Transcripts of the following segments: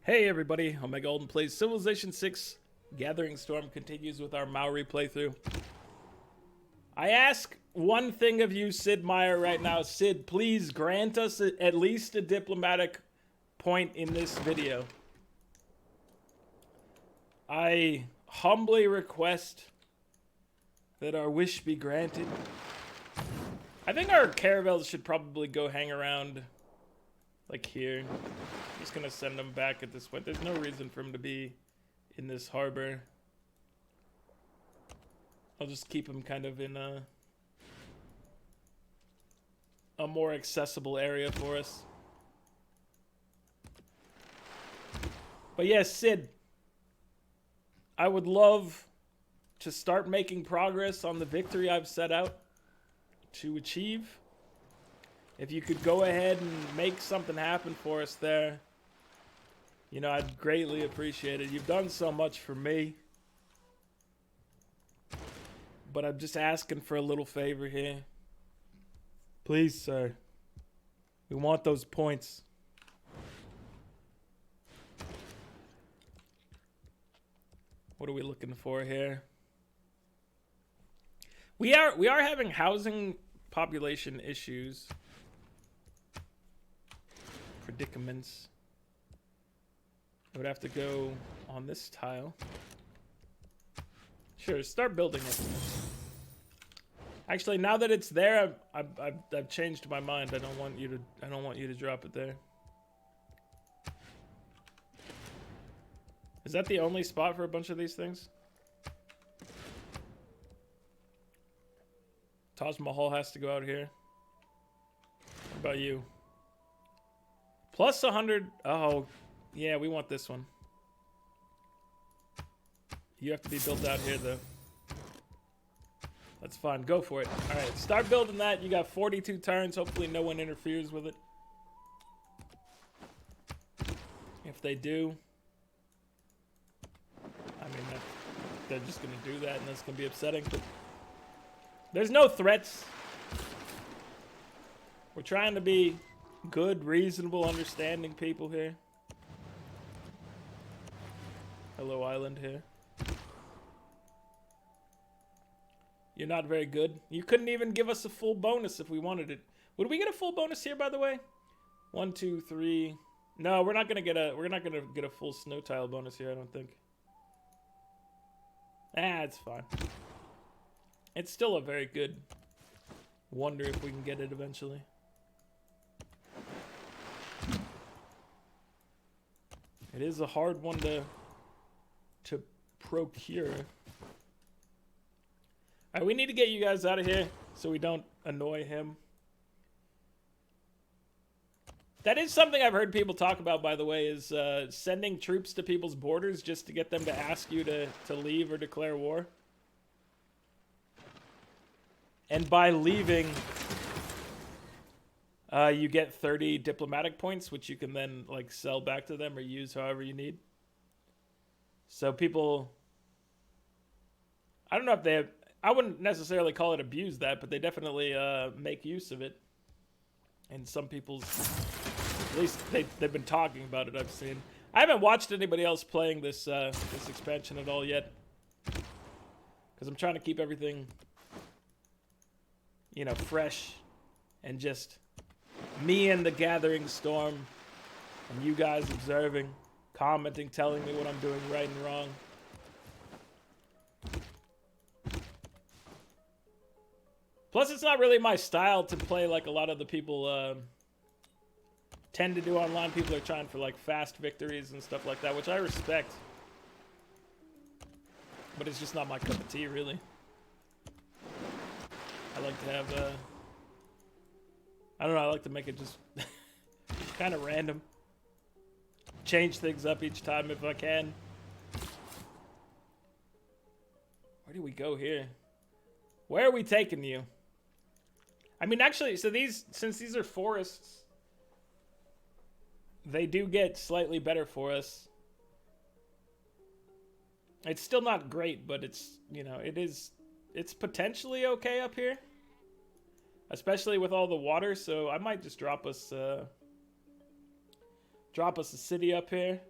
Hey everybody, Omega Alden plays Civilization 6. Gathering Storm continues with our Maori playthrough. I ask one thing of you, Sid Meier, right now. Sid, please grant us at least a diplomatic point in this video. I humbly request that our wish be granted. I think our caravels should probably go hang around, like here. I'm just gonna send them back at this point. There's no reason for them to be in this harbor. I'll just keep them kind of in a more accessible area for us. But yes, Sid, I would love to start making progress on the victory I've set out to achieve. If you could go ahead and make something happen for us there, you know, I'd greatly appreciate it. You've done so much for me. But I'm just asking for a little favor here. Please, sir. We want those points. What are we looking for here? We are having housing population issues. Predicaments. I would have to go on this tile. Sure, start building it. Actually, now that it's there, I've changed my mind. I don't want you to drop it there. Is that the only spot for a bunch of these things? Taj Mahal has to go out here. What about you? Plus 100. Oh, yeah, we want this one. You have to be built out here, though. That's fine. Go for it. All right, start building that. You got 42 turns. Hopefully no one interferes with it. If they do, I mean, they're just going to do that, and that's going to be upsetting. But there's no threats. We're trying to be good, reasonable, understanding people here. Hello, island here. You're not very good. You couldn't even give us a full bonus if we wanted it. Would we get a full bonus here, by the way? 1, 2, 3. No, we're not gonna get a full snow tile bonus here, I don't think. It's fine. It's still a very good. Wonder if we can get it eventually. It is a hard one to procure. Alright, we need to get you guys out of here so we don't annoy him. That is something I've heard people talk about, by the way, is sending troops to people's borders just to get them to ask you to leave or declare war. And by leaving, you get 30 diplomatic points, which you can then like sell back to them or use however you need. So people, I don't know if they have, I wouldn't necessarily call it abuse that, but they definitely make use of it. And some people's, at least they've been talking about it, I've seen. I haven't watched anybody else playing this this expansion at all yet. Because I'm trying to keep everything, you know, fresh. And just me and the Gathering Storm. And you guys observing, commenting, telling me what I'm doing right and wrong. Plus, it's not really my style to play like a lot of the people tend to do online. People are trying for like fast victories and stuff like that, which I respect. But it's just not my cup of tea, really. I like to have, I don't know, I like to make it just kind of random. Change things up each time if I can. Where do we go here? Where are we taking you? I mean, actually, so since these are forests, they do get slightly better for us. It's still not great, but it's, you know, it's potentially okay up here. Especially with all the water, so I might just drop us a city up here.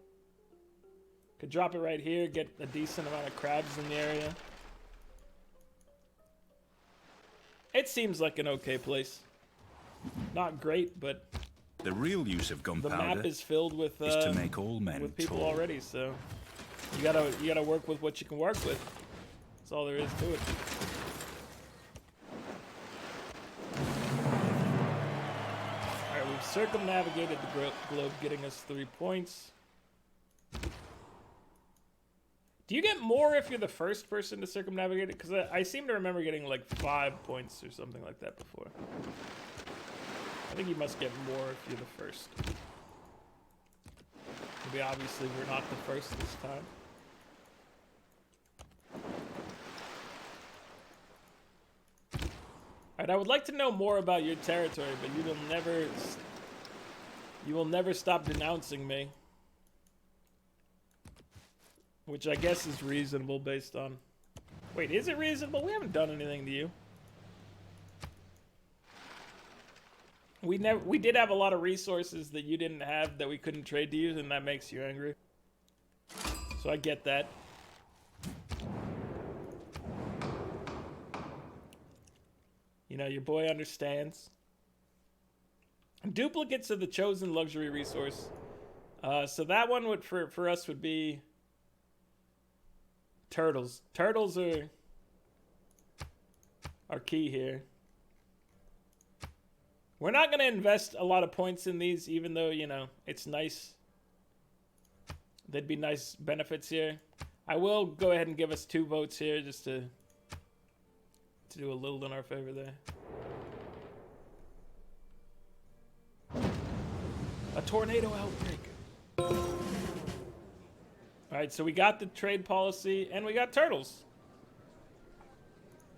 Could drop it right here, get a decent amount of crabs in the area. It seems like an okay place. Not great, but The real use of the gunpowder map is filled with is to make all men with people tall. already, so you gotta work with what you can work with. That's all there is to it. Alright, we've circumnavigated the globe, getting us 3 points. Do you get more if you're the first person to circumnavigate it? Because I seem to remember getting like 5 points or something like that before. I think you must get more if you're the first. Maybe obviously we're not the first this time. Alright, I would like to know more about your territory, but you will never stop denouncing me. Which I guess is reasonable based on... Wait, is it reasonable? We haven't done anything to you. We did have a lot of resources that you didn't have that we couldn't trade to you, and that makes you angry. So I get that. You know, your boy understands. Duplicates of the chosen luxury resource. So that one would for us would be turtles. Turtles are key here. We're not going to invest a lot of points in these, even though, you know, it's nice. There'd be nice benefits here. I will go ahead and give us 2 votes here just to do a little in our favor there. A tornado outbreak. Alright, so we got the trade policy, and we got turtles.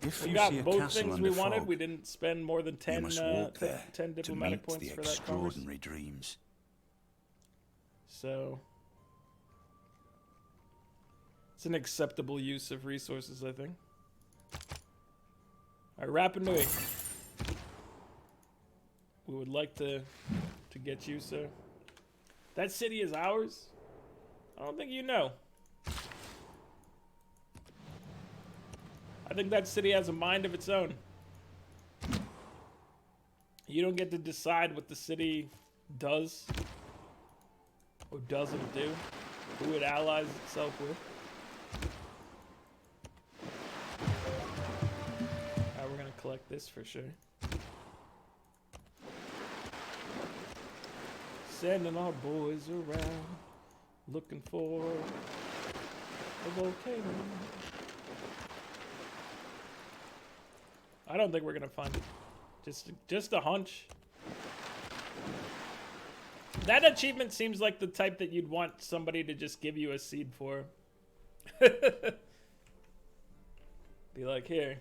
If We you got see a both castle things under we wanted. fog, We didn't spend more than 10, you must walk there 10 to diplomatic meet points the for that commerce. extraordinary dreams. So it's an acceptable use of resources, I think. Alright, Rapa Nui. We would like to get you, sir. That city is ours? I don't think you know. I think that city has a mind of its own. You don't get to decide what the city does or doesn't do, who it allies itself with. Alright, we're gonna collect this for sure. Sending our boys around, looking for a volcano. I don't think we're gonna find it. Just a hunch. That achievement seems like the type that you'd want somebody to just give you a seed for. Be like, here.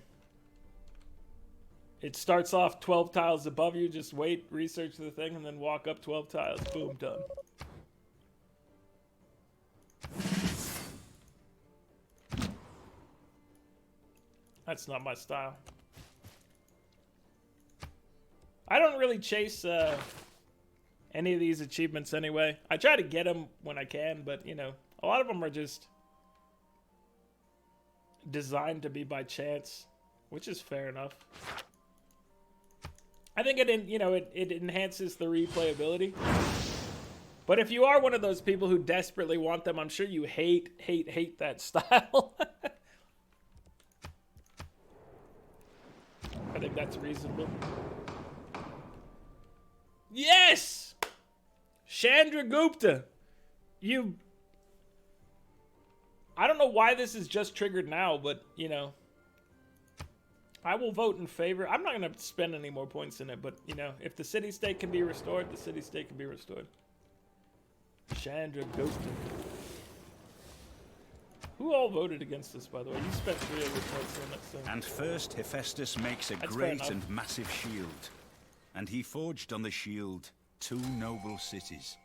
It starts off 12 tiles above you, just wait, research the thing, and then walk up 12 tiles. Boom, done. That's not my style. I don't really chase any of these achievements anyway. I try to get them when I can, but, you know, a lot of them are just designed to be by chance, which is fair enough. I think it enhances the replayability. But if you are one of those people who desperately want them, I'm sure you hate that style. I think that's reasonable. Yes! Chandra Gupta. I don't know why this is just triggered now, but, you know, I will vote in favor. I'm not going to spend any more points in it, but, you know, if the city-state can be restored, the city-state can be restored. Chandra Gupta. Who all voted against this, by the way? You spent 3 of your points on it, so... And first Hephaestus makes a great and massive shield. And he forged on the shield 2 noble cities.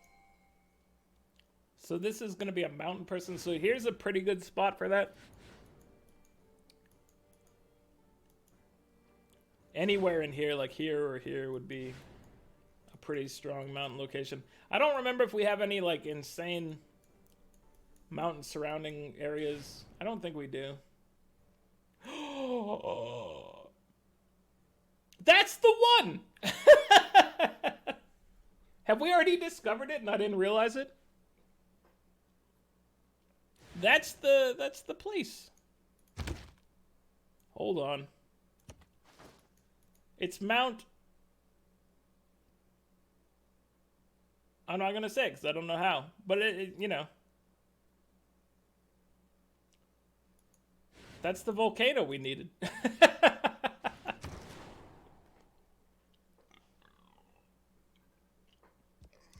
So this is going to be a mountain person. So here's a pretty good spot for that. Anywhere in here, like here or here, would be a pretty strong mountain location. I don't remember if we have any, like, insane mountain surrounding areas. I don't think we do. That's the one! Have we already discovered it and I didn't realize it? That's the place. Hold on. It's Mount... I'm not gonna say it because I don't know how. But it, you know. That's the volcano we needed.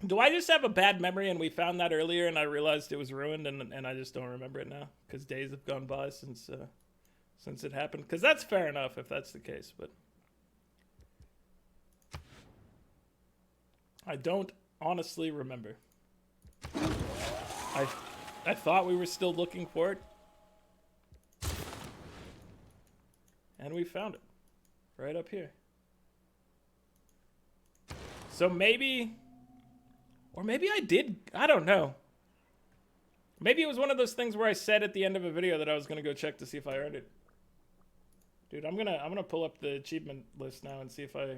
Do I just have a bad memory and we found that earlier and I realized it was ruined and I just don't remember it now? Because days have gone by since it happened. Because that's fair enough if that's the case, but... I don't honestly remember. I thought we were still looking for it. And we found it. Right up here. So maybe... Or maybe I did. I don't know. Maybe it was one of those things where I said at the end of a video that I was going to go check to see if I earned it. Dude, I'm gonna pull up the achievement list now and see if I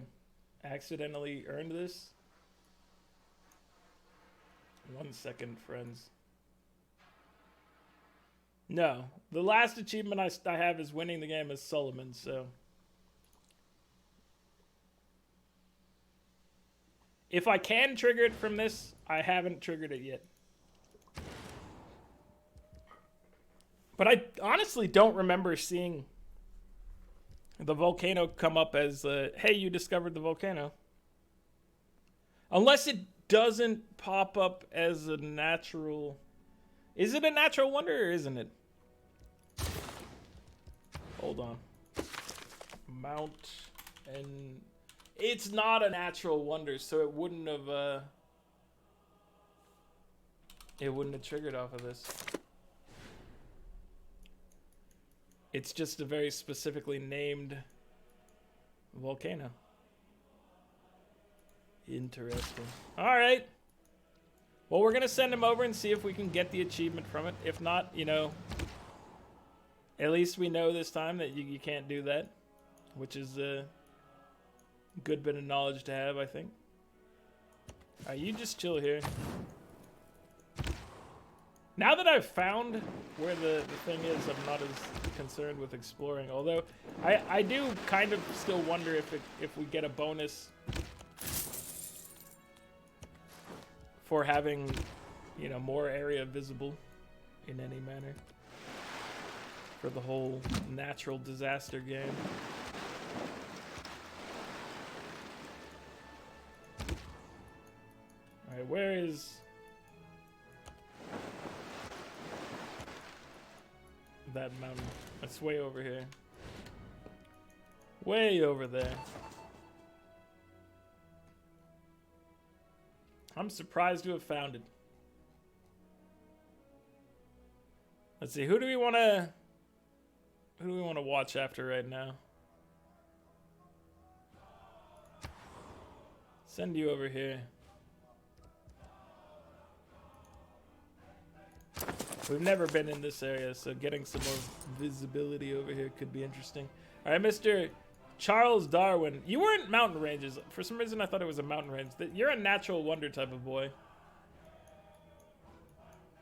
accidentally earned this. 1 second, friends. No. The last achievement I have is winning the game as Solomon, so... If I can trigger it from this, I haven't triggered it yet. But I honestly don't remember seeing the volcano come up as, hey, you discovered the volcano. Unless it doesn't pop up as a natural... Is it a natural wonder or isn't it? Hold on. Mount and... It's not a natural wonder, so it wouldn't have triggered off of this. It's just a very specifically named volcano. Interesting. All right. Well, we're going to send him over and see if we can get the achievement from it. If not, you know, at least we know this time that you can't do that, which is a good bit of knowledge to have, I think. All right, you just chill here. Now that I've found where the thing is, I'm not as concerned with exploring. Although, I do kind of still wonder if we get a bonus for having, you know, more area visible in any manner for the whole natural disaster game. All right, where is that mountain? It's way over here. Way over there. I'm surprised to have found it. Let's see, who do we want to watch after right now? Send you over here. We've never been in this area, so getting some more visibility over here could be interesting. All right, Mr. Charles Darwin. You weren't mountain ranges. For some reason, I thought it was a mountain range. You're a natural wonder type of boy.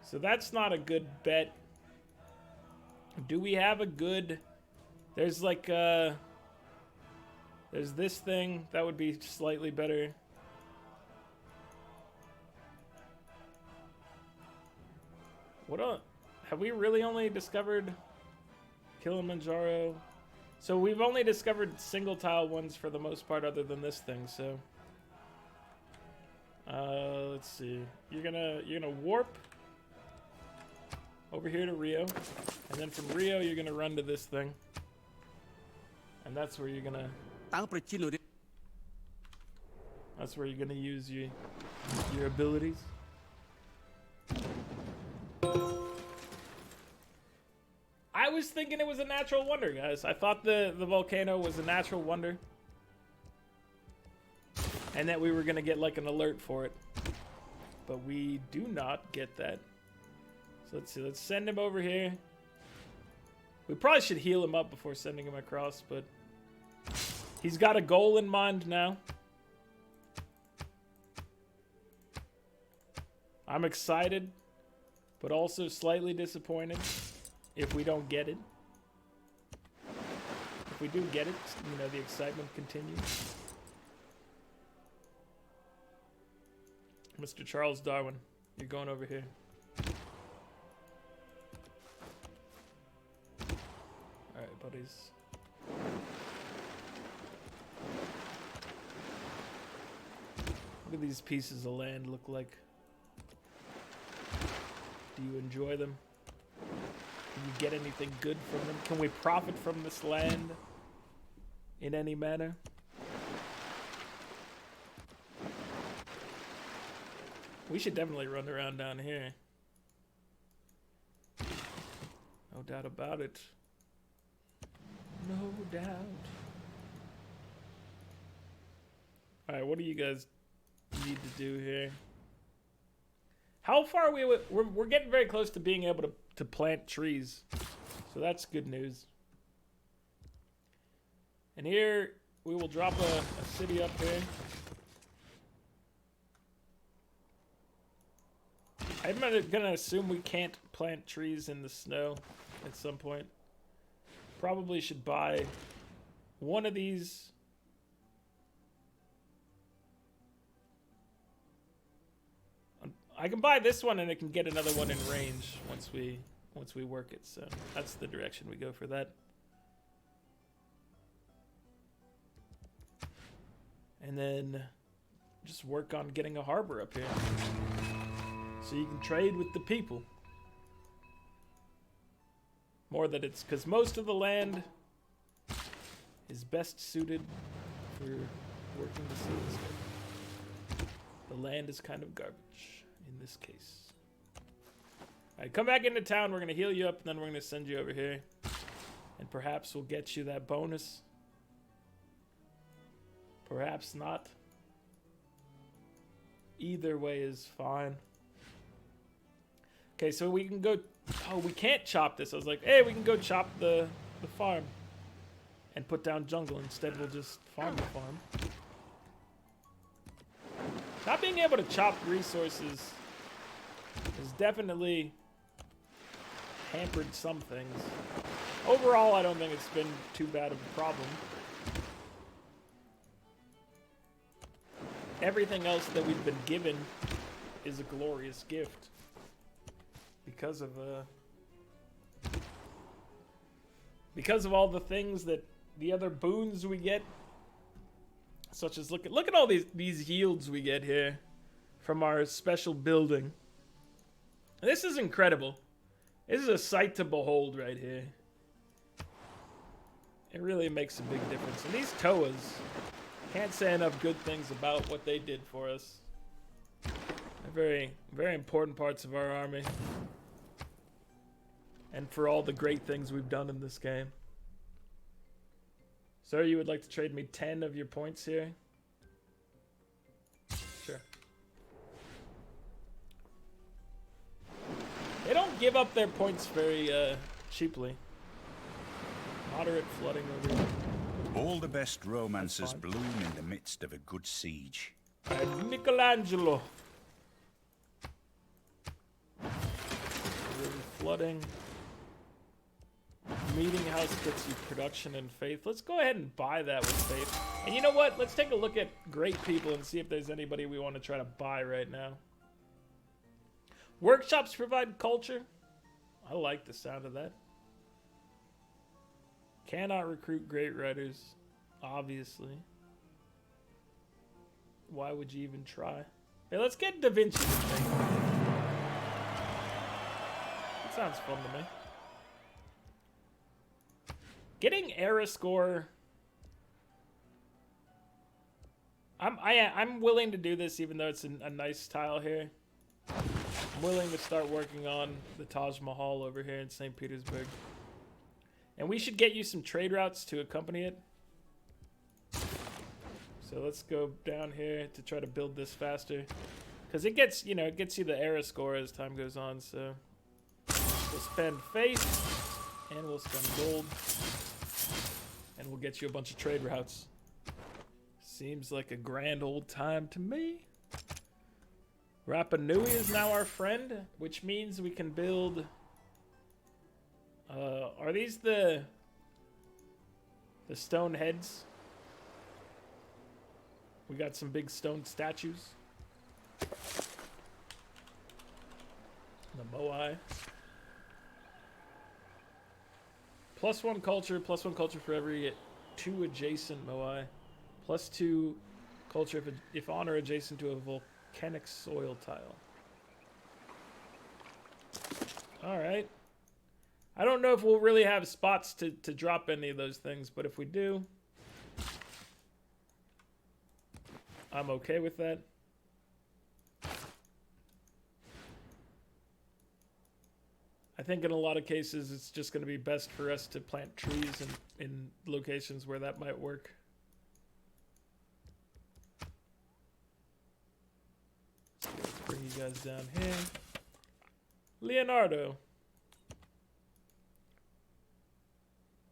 So that's not a good bet. Do we have a good... There's like, there's this thing. That would be slightly better. What have we really only discovered Kilimanjaro? So we've only discovered single tile ones for the most part other than this thing, so let's see. You're gonna warp over here to Rio, and then from Rio you're gonna run to this thing. And that's where you're gonna use your abilities. I was thinking it was a natural wonder, guys. I thought the volcano was a natural wonder. And that we were going to get like an alert for it. But we do not get that. So let's see. Let's send him over here. We probably should heal him up before sending him across, but he's got a goal in mind now. I'm excited, but also slightly disappointed if we don't get it. If we do get it, you know, the excitement continues. Mr. Charles Darwin, you're going over here. Alright, buddies. What do these pieces of land look like? Do you enjoy them? Can you get anything good from them? Can we profit from this land in any manner? We should definitely run around down here. No doubt about it. No doubt. Alright, what do you guys need to do here? How far are we? We're getting very close to being able to plant trees. So that's good news. And here, we will drop a city up here. I'm gonna assume we can't plant trees in the snow at some point. Probably should buy one of these. I can buy this one and it can get another one in range once we work it. So that's the direction we go for that. And then just work on getting a harbor up here. So you can trade with the people. More that it's because most of the land is best suited for working the sea and stuff. The land is kind of garbage in this case. Alright, come back into town. We're going to heal you up and then we're going to send you over here. And perhaps we'll get you that bonus. Perhaps not. Either way is fine. Okay, so we can go... Oh, we can't chop this. I was like, hey, we can go chop the farm. And put down jungle. Instead, we'll just farm the farm. Not being able to chop resources has definitely hampered some things. Overall, I don't think it's been too bad of a problem. Everything else that we've been given is a glorious gift. Because of all the things that the other boons we get, such as look at all these yields we get here from our special building. This is incredible. This is a sight to behold right here. It really makes a big difference. And these Toas, can't say enough good things about what they did for us. They're very, very important parts of our army. And for all the great things we've done in this game. Sir, you would like to trade me 10 of your points here? Sure. They don't give up their points very cheaply. Moderate flooding over here. All the best romances bloom in the midst of a good siege. Michelangelo. Flooding. Meeting house gets you production and faith. Let's go ahead and buy that with faith. And you know what? Let's take a look at great people and see if there's anybody we want to try to buy right now. Workshops provide culture. I like the sound of that. Cannot recruit great writers. Obviously. Why would you even try? Hey, let's get Da Vinci. That sounds fun to me. Getting era score. I'm willing to do this even though it's a nice tile here. I'm willing to start working on the Taj Mahal over here in St. Petersburg. And we should get you some trade routes to accompany it. So let's go down here to try to build this faster. Because it gets, you know, it gets you the era score as time goes on, so... We'll spend faith, and we'll spend gold, and we'll get you a bunch of trade routes. Seems like a grand old time to me. Rapa Nui is now our friend, which means we can build... are these the stone heads? We got some big stone statues. The Moai. +1 culture, +1 culture for every 2 adjacent Moai. +2 culture if on or adjacent to a volcanic soil tile. Alright. I don't know if we'll really have spots to drop any of those things, but if we do, I'm okay with that. I think in a lot of cases it's just going to be best for us to plant trees in locations where that might work. Let's bring you guys down here. Leonardo.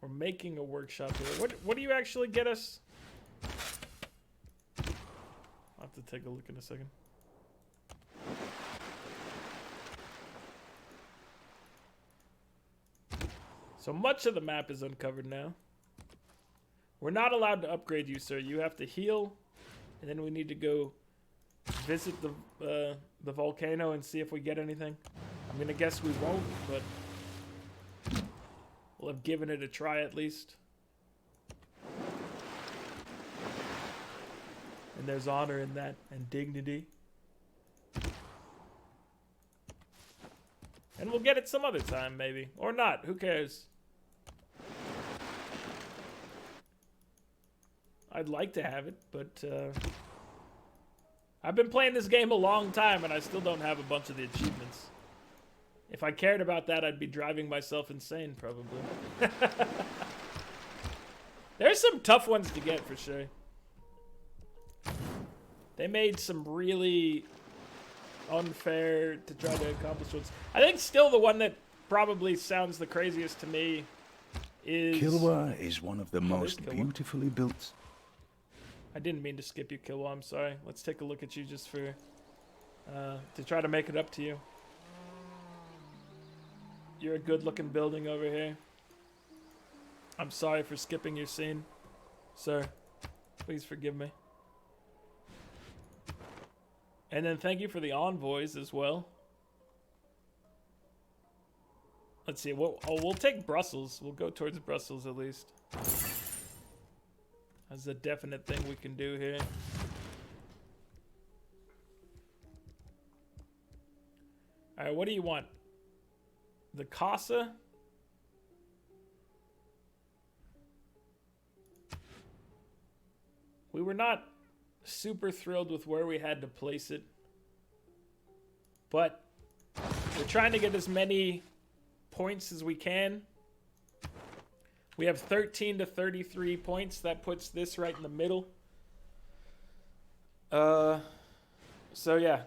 We're making a workshop here. What do you actually get us? I'll have to take a look in a second. So much of the map is uncovered now. We're not allowed to upgrade you, sir. You have to heal, and then we need to go visit the volcano and see if we get anything. I'm gonna guess we won't, but we'll have given it a try at least. And there's honor in that, and dignity. And we'll get it some other time, maybe. Or not, who cares? I'd like to have it, but I've been playing this game a long time and I still don't have a bunch of the achievements. If I cared about that, I'd be driving myself insane, probably. There's some tough ones to get, for sure. They made some really unfair to try to accomplish ones. I think still the one that probably sounds the craziest to me is... Kilwa is one of the most beautifully built... I didn't mean to skip you, Kilwa, I'm sorry. Let's take a look at you just for... to try to make it up to you. You're a good-looking building over here. I'm sorry for skipping your scene. Sir, please forgive me. And then thank you for the envoys as well. Let's see. We'll take Brussels. We'll go towards Brussels at least. That's a definite thing we can do here. Alright, what do you want? The Casa? We were not super thrilled with where we had to place it. But we're trying to get as many points as we can. We have 13 to 33 points. That puts this right in the middle. So yeah.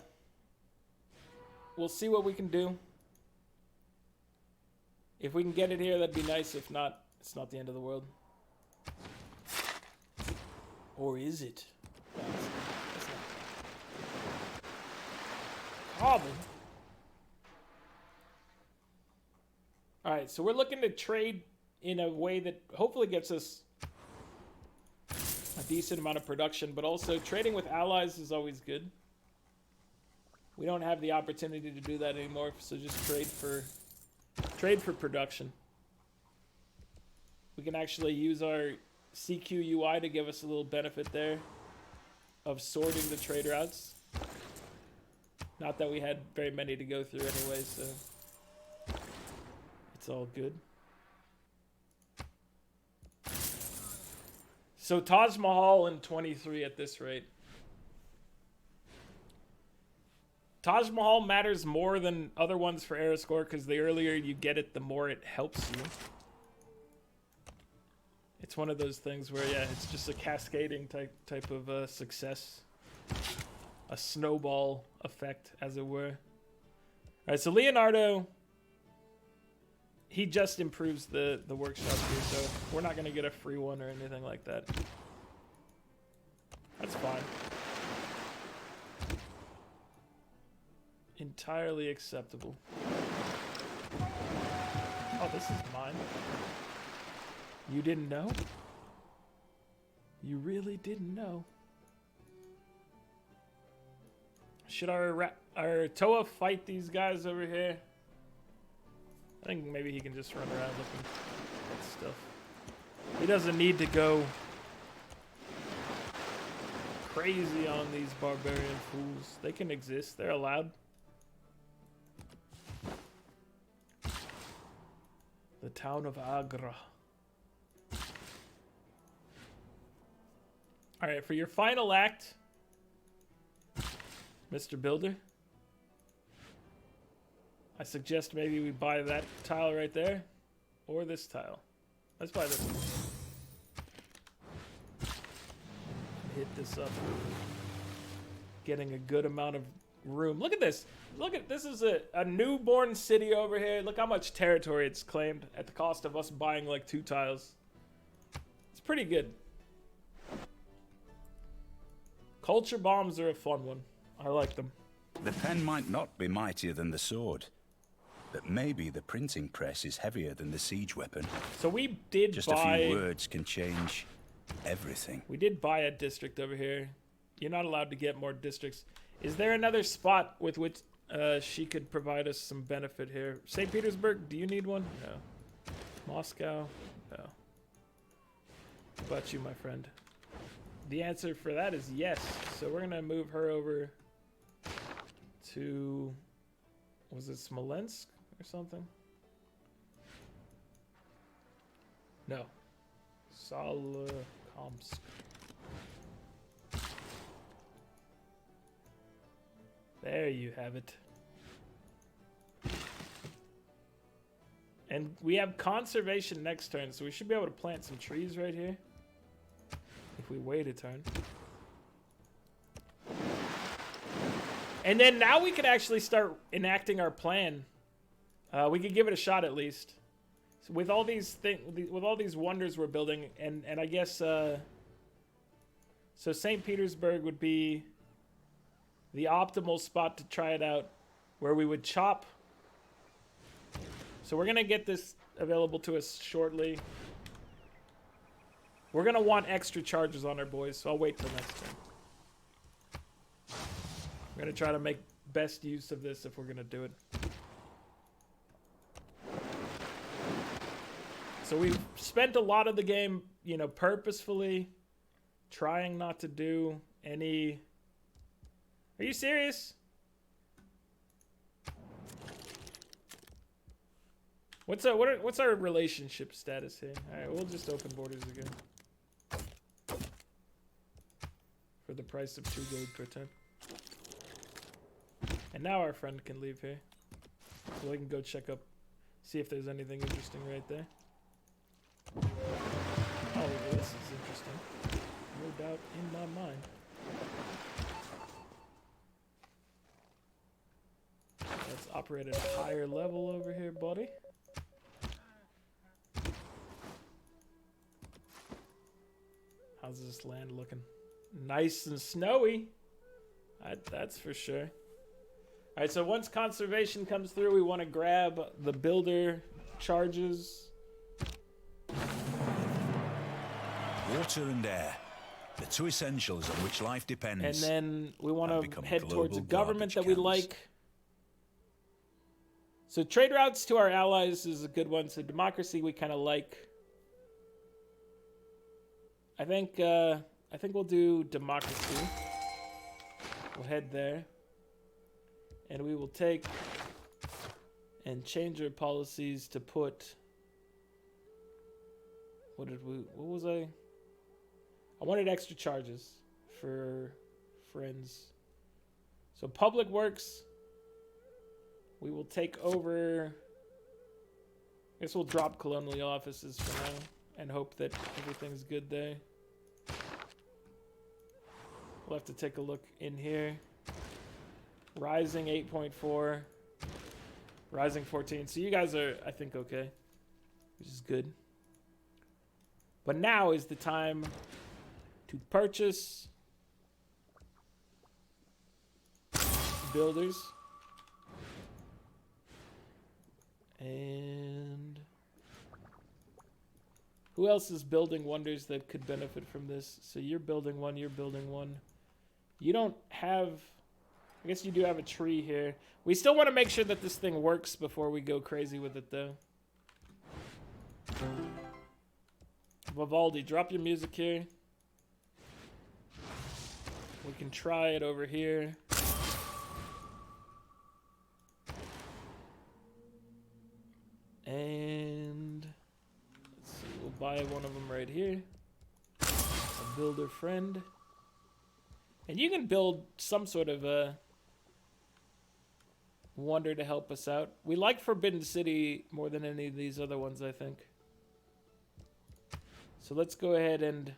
We'll see what we can do. If we can get it here, that'd be nice. If not, it's not the end of the world. Or is it? That's not... Carbon. Alright, so we're looking to trade in a way that hopefully gets us a decent amount of production, but also trading with allies is always good. We don't have the opportunity to do that anymore, so just trade for production. We can actually use our CQ UI to give us a little benefit there of sorting the trade routes. Not that we had very many to go through anyway, so it's all good. So Taj Mahal in 23 at this rate. Taj Mahal matters more than other ones for era score because the earlier you get it, the more it helps you. It's one of those things where, yeah, it's just a cascading type of success. A snowball effect, as it were. All right, so Leonardo he just improves the workshop here, so we're not gonna get a free one or anything like that. That's fine. Entirely acceptable. Oh, this is mine. You didn't know? You really didn't know. Should our Toa fight these guys over here? I think maybe he can just run around looking at stuff. He doesn't need to go crazy on these barbarian fools. They can exist. They're allowed. The town of Agra. Alright, for your final act, Mr. Builder, I suggest maybe we buy that tile right there, or this tile. Let's buy this one. Hit this up. Getting a good amount of room. Look at this. Look at this is a newborn city over here. Look how much territory it's claimed at the cost of us buying like 2 tiles. It's pretty good. Culture bombs are a fun one. I like them. The pen might not be mightier than the sword, but maybe the printing press is heavier than the siege weapon. So we did Just buy... a few words can change everything. We did buy a district over here. You're not allowed to get more districts. Is there another spot with which she could provide us some benefit here? St. Petersburg, do you need one? No. Moscow? No. How about you, my friend? The answer for that is yes. So we're going to move her over to... Was it Smolensk or something? No. Solikamsk. There you have it. And we have conservation next turn, so we should be able to plant some trees right here. If we wait a turn. And then now we could actually start enacting our plan. We could give it a shot at least. So with all these with all these wonders we're building, and I guess so St. Petersburg would be the optimal spot to try it out, where we would chop. So we're gonna get this available to us shortly. We're gonna want extra charges on our boys, so I'll wait till next turn. We're gonna try to make best use of this if we're gonna do it. So we've spent a lot of the game, you know, purposefully trying not to do any... Are you serious? What's our relationship status here? All right, we'll just open borders again. For the price of 2 gold per turn. And now our friend can leave here. So we can go check up, see if there's anything interesting right there. Oh, this is interesting. No doubt in my mind. Let's operate at a higher level over here, buddy. How's this land looking? Nice and snowy. That's for sure. All right, so once conservation comes through, we want to grab the builder charges. Water and air, the 2 essentials on which life depends. And then we want to head towards a government that we like. So trade routes to our allies is a good one. So democracy we kind of like. I think we'll do democracy. We'll head there. And we will take and change our policies to put... What was I wanted extra charges for friends. So public works, we will take over... I guess we'll drop colonial offices for now and hope that everything's good there. We'll have to take a look in here. Rising 8.4. Rising 14. So you guys are, I think, okay. which is good. But now is the time to purchase builders. And who else is building wonders that could benefit from this? So you're building one, you're building one. You don't have... I guess you do have a tree here. We still want to make sure that this thing works before we go crazy with it, though. Vivaldi, drop your music here. We can try it over here. And let's see, we'll buy one of them right here. A builder friend. And you can build some sort of a wonder to help us out. We like Forbidden City more than any of these other ones, I think. So let's go ahead and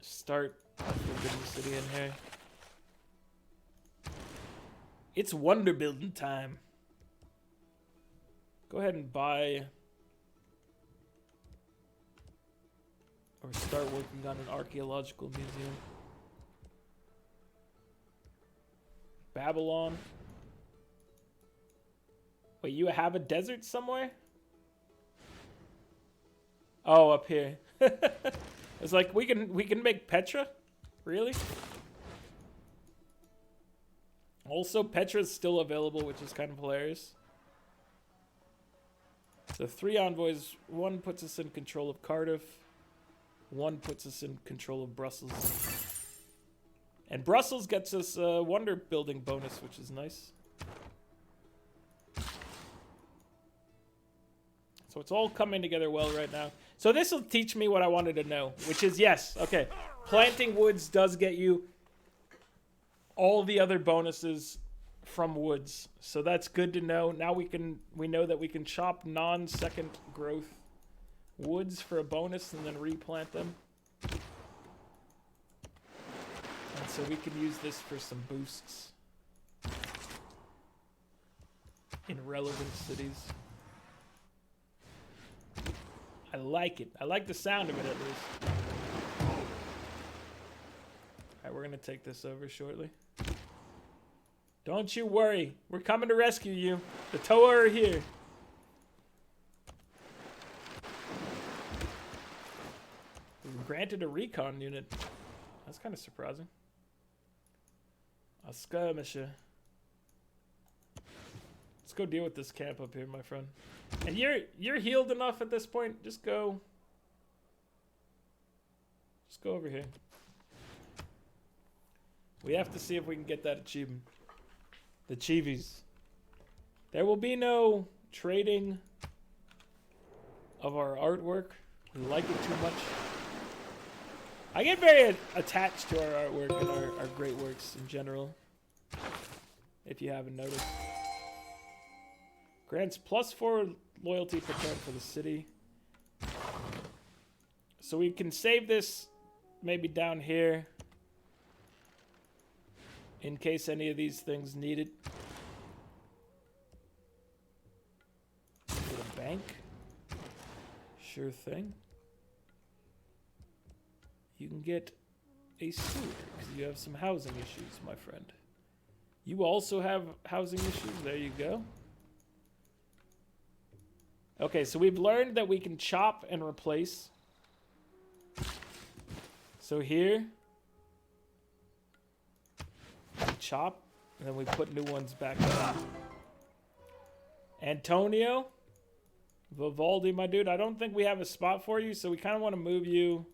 start Forbidden City in here. It's wonder building time. Go ahead and buy or start working on an archaeological museum. Babylon. Wait, you have a desert somewhere? Oh, up here. It's like we can make Petra? Really? Also, Petra's still available, which is kind of hilarious. So 3 envoys. 1 puts us in control of Cardiff. 1 puts us in control of Brussels. And Brussels gets us a wonder building bonus, which is nice. So it's all coming together well right now. So this will teach me what I wanted to know, which is, yes, okay, planting woods does get you all the other bonuses from woods. So that's good to know. Now we know that we can chop non-second growth woods for a bonus and then replant them. And so we can use this for some boosts in relevant cities. I like it. I like the sound of it, at least. Alright, we're going to take this over shortly. Don't you worry. We're coming to rescue you. The Toa are here. We were granted a recon unit. That's kind of surprising. A skirmisher. Let's go deal with this camp up here, my friend. And you're healed enough at this point. Just go over here. We have to see if we can get that achievement. The Chivis. There will be no trading of our artwork. We like it too much. I get very attached to our artwork and our great works in general. If you haven't noticed. Grants +4 loyalty per turn for the city. So we can save this maybe down here in case any of these things need it. Get a bank. Sure thing. You can get a sewer because you have some housing issues, my friend. You also have housing issues. There you go. Okay, so we've learned that we can chop and replace. So here, we chop, and then we put new ones back on. Antonio, Vivaldi, my dude, I don't think we have a spot for you, so we kind of want to move you.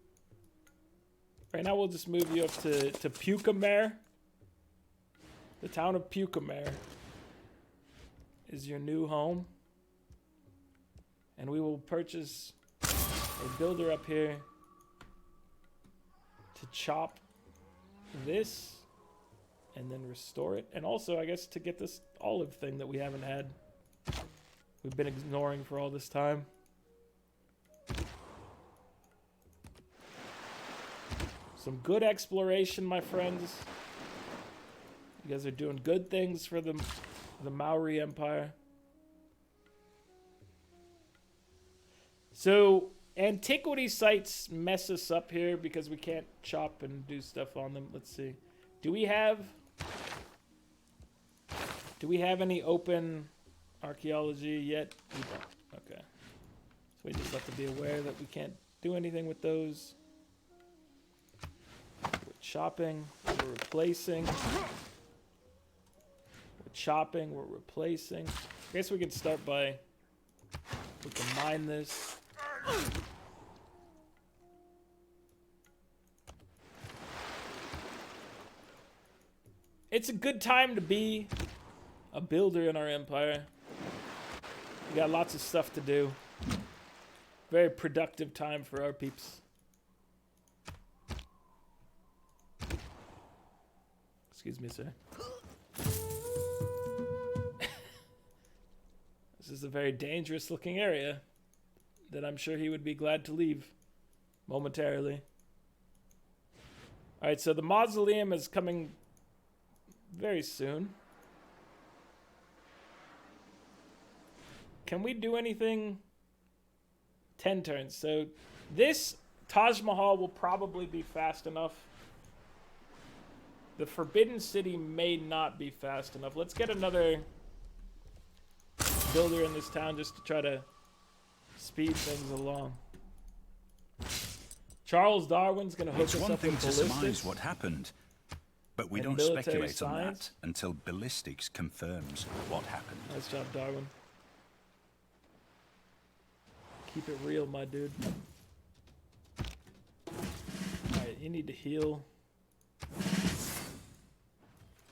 Right now, we'll just move you up to Pucamare. The town of Pucamare is your new home. And we will purchase a builder up here to chop this and then restore it. And also, I guess, to get this olive thing that we haven't had. We've been ignoring for all this time. Some good exploration, my friends. You guys are doing good things for the Maori Empire. So antiquity sites mess us up here because we can't chop and do stuff on them. Let's see. Do we have any open archaeology yet? We don't. Okay. So we just have to be aware that we can't do anything with those. We're chopping, we're replacing. We're chopping, we're replacing. I guess we can start by, we can mine this. It's a good time to be a builder in our empire. We got lots of stuff to do. Very productive time for our peeps. Excuse me, sir. This is a very dangerous looking area that I'm sure he would be glad to leave momentarily. Alright, so the mausoleum is coming very soon. Can we do anything? 10 turns. So this Taj Mahal will probably be fast enough. The Forbidden City may not be fast enough. Let's get another builder in this town just to try to speed things along. Charles Darwin's going to hook us up with ballistics. It's one thing to surmise what happened, but we don't speculate on that until ballistics confirms what happened. Nice job, Darwin. Keep it real, my dude. Alright, you need to heal.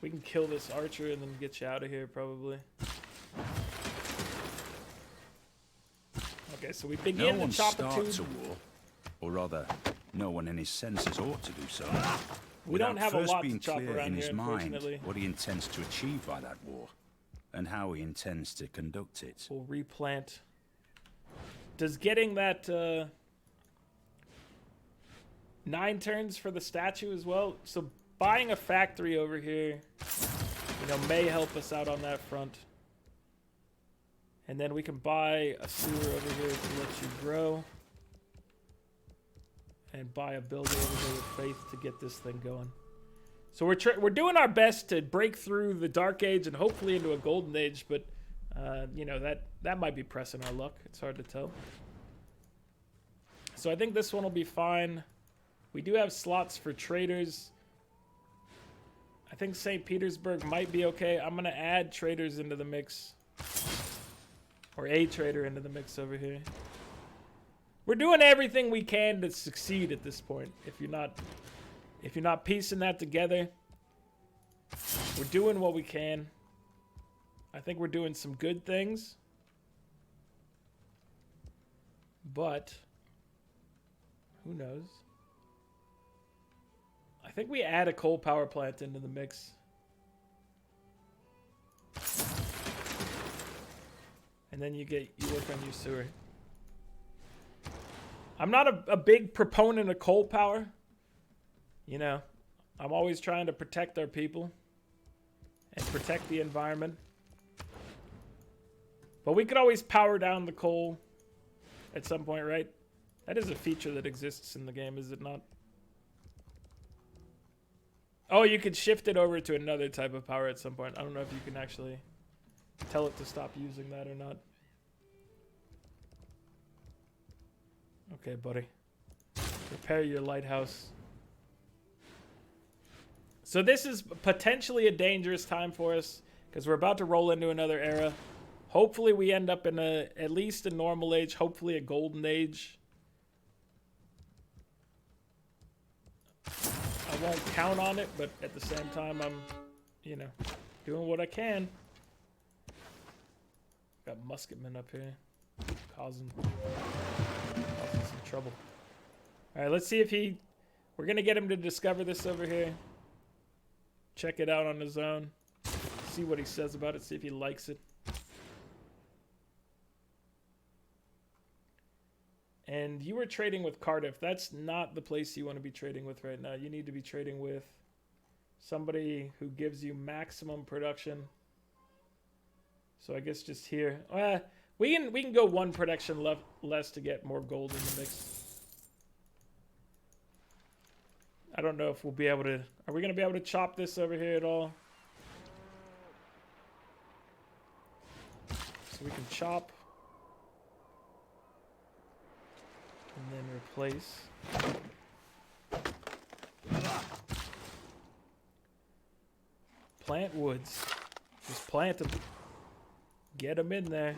We can kill this archer and then get you out of here, probably. Okay, so we begin to chop a war, or rather, no one in his senses ought to do so. We don't have a lot to chop around here, unfortunately. What he intends to achieve by that war, and how he intends to conduct it. We'll replant. Does getting that 9 turns for the statue as well? So buying a factory over here, you know, may help us out on that front. And then we can buy a sewer over here to let you grow. And buy a builder over here with faith to get this thing going. So we're doing our best to break through the Dark Age and hopefully into a Golden Age, but you know, that might be pressing our luck. It's hard to tell. So I think this one will be fine. We do have slots for traders. I think St. Petersburg might be okay. I'm going to add traders into the mix. Or a trader into the mix over here. We're doing everything we can to succeed at this point. If you're not piecing that together, we're doing what we can. I think we're doing some good things. But who knows? I think we add a coal power plant into the mix. And then you work on your sewer. I'm not a big proponent of coal power. You know, I'm always trying to protect our people and protect the environment. But we could always power down the coal at some point, right? That is a feature that exists in the game, is it not? Oh, you could shift it over to another type of power at some point. I don't know if you can actually tell it to stop using that or not. Okay, buddy. Repair your lighthouse. So this is potentially a dangerous time for us because we're about to roll into another era. Hopefully we end up in at least a normal age, hopefully a golden age. I won't count on it, but at the same time I'm, you know, doing what I can. Got musketmen up here causing some trouble. Alright, let's see if we're gonna get him to discover this over here. Check it out on his own. See what he says about it, see if he likes it. And you were trading with Cardiff. That's not the place you want to be trading with right now. You need to be trading with somebody who gives you maximum production. So I guess just here. We can go one production less to get more gold in the mix. I don't know if we'll be able to... Are we going to be able to chop this over here at all? So we can chop. And then replace. Plant woods. Just plant them. Get them in there.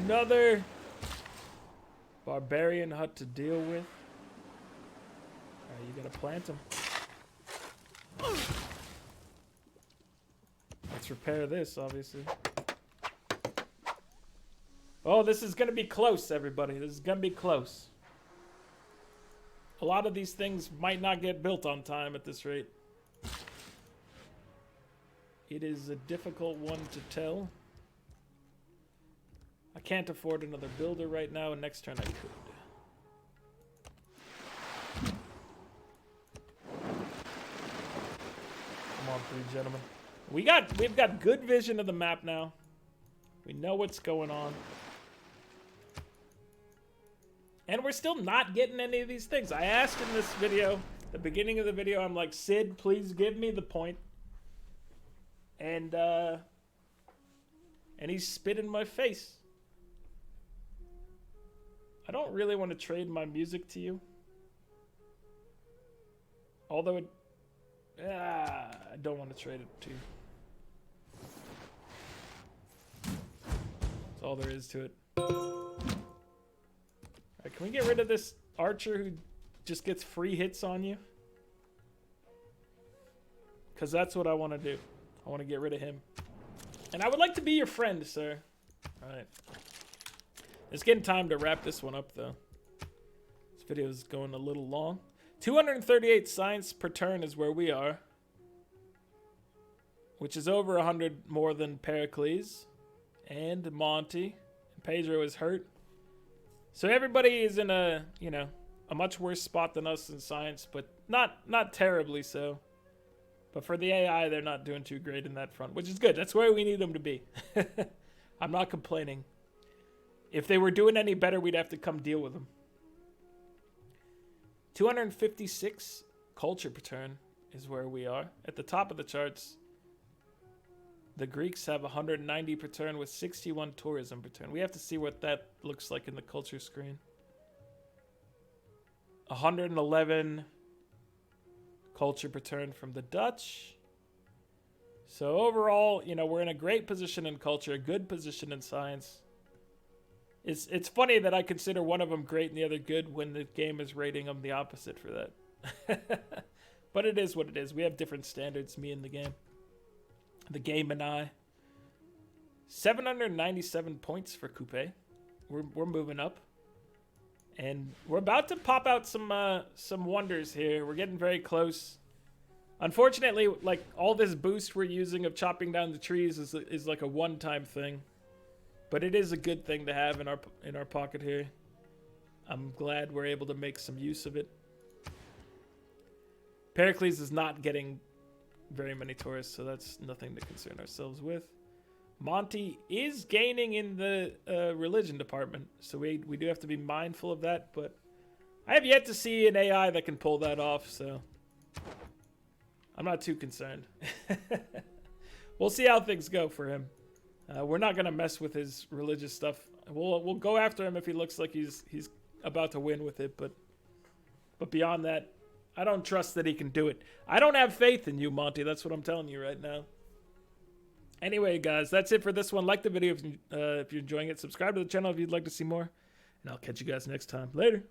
Another barbarian hut to deal with. Alright, you gotta plant them. Let's repair this, obviously. Oh, this is gonna be close, everybody. This is gonna be close. A lot of these things might not get built on time at this rate. It is a difficult one to tell. I can't afford another builder right now, and next turn I could. Come on, three gentlemen. We've got good vision of the map now. We know what's going on. And we're still not getting any of these things. I asked in this video, the beginning of the video, I'm like, Sid, please give me the point. And he's spit in my face. I don't really want to trade my music to you. Although it... I don't want to trade it to you. That's all there is to it. Alright, can we get rid of this archer who just gets free hits on you? Because that's what I want to do. I want to get rid of him. And I would like to be your friend, sir. Alright. It's getting time to wrap this one up, though. This video is going a little long. 238 science per turn is where we are. Which is over 100 more than Pericles. And Monty. And Pedro is hurt. So everybody is in a, you know, a much worse spot than us in science. But not terribly so. But for the AI, they're not doing too great in that front, which is good. That's where we need them to be. I'm not complaining. If they were doing any better, we'd have to come deal with them. 256 culture per turn is where we are. At the top of the charts, the Greeks have 190 per turn with 61 tourism per turn. We have to see what that looks like in the culture screen. 111... culture per turn from the Dutch. So overall, you know, we're in a great position in culture, a good position in science. It's funny that I consider one of them great and the other good when the game is rating them the opposite for that. But it is what it is. We have different standards, me and the game. The game and I. 797 points for Coupe. We're moving up. And we're about to pop out some wonders here. We're getting very close. Unfortunately, like all this boost we're using of chopping down the trees is like a one-time thing. But it is a good thing to have in our pocket here. I'm glad we're able to make some use of it. Pericles is not getting very many tourists, so that's nothing to concern ourselves with. Monty is gaining in the religion department, so we do have to be mindful of that, but I have yet to see an AI that can pull that off, so I'm not too concerned. We'll see how things go for him. We're not going to mess with his religious stuff. We'll go after him if he looks like he's about to win with it, but beyond that, I don't trust that he can do it. I don't have faith in you, Monty. That's what I'm telling you right now. Anyway, guys, that's it for this one. Like the video if you're enjoying it. Subscribe to the channel if you'd like to see more. And I'll catch you guys next time. Later.